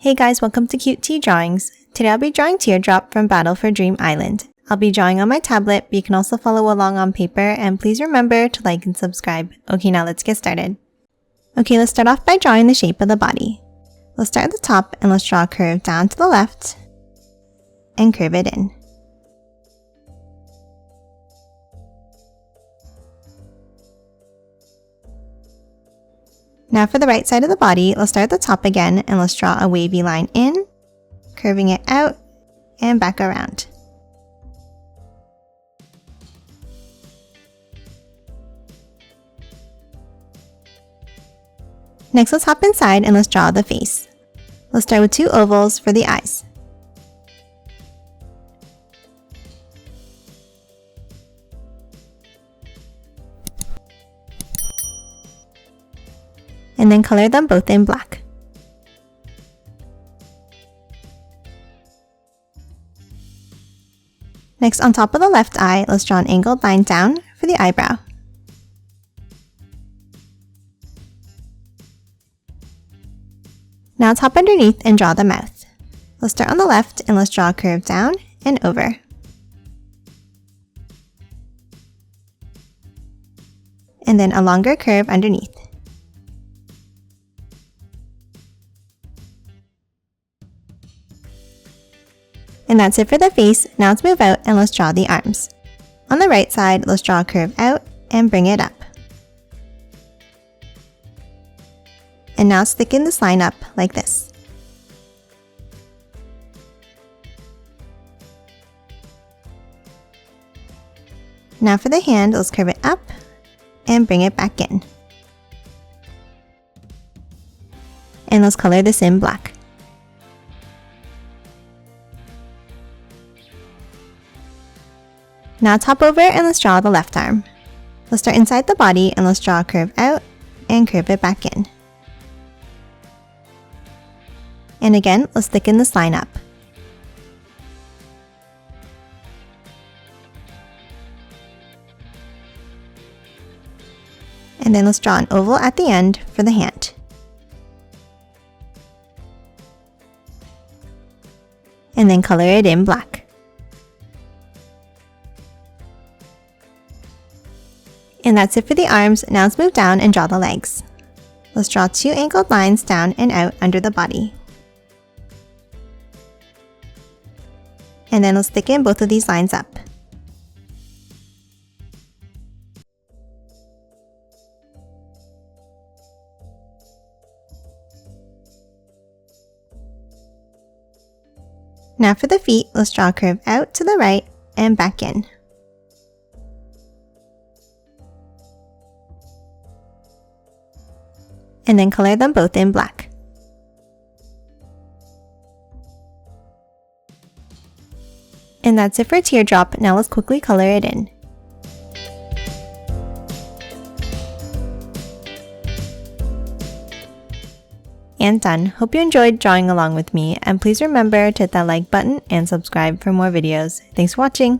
Hey guys, welcome to Cute Tea Drawings. Today I'll be drawing Teardrop from Battle for Dream Island. I'll be drawing on my tablet, but you can also follow along on paper, and please remember to like and subscribe. Okay, now let's get started. Okay, let's start off by drawing the shape of the body. Let's start at the top and let's draw a curve down to the left and curve it in. Now for the right side of the body, let's start at the top again and let's draw a wavy line in, curving it out and back around. Next, let's hop inside and let's draw the face. Let's start with two ovals for the eyes. And then color them both in black. Next, on top of the left eye, let's draw an angled line down for the eyebrow. Now tap underneath and draw the mouth. Let's start on the left and let's draw a curve down and over. And then a longer curve underneath. And that's it for the face. Now let's move out and let's draw the arms. On the right side, let's draw a curve out and bring it up. And now thicken this line up like this. Now for the hand, let's curve it up and bring it back in. And let's color this in black. Now top over and let's draw the left arm. Let's start inside the body and let's draw a curve out and curve it back in. And again, let's thicken this line up. And then let's draw an oval at the end for the hand. And then color it in black. And that's it for the arms. Now let's move down and draw the legs. Let's draw two angled lines down and out under the body. And then let's thicken both of these lines up. Now for the feet, let's draw a curve out to the right and back in. And then color them both in black. And that's it for Teardrop. Now let's quickly color it in. And done. Hope you enjoyed drawing along with me, and please remember to hit that like button and subscribe for more videos. Thanks for watching!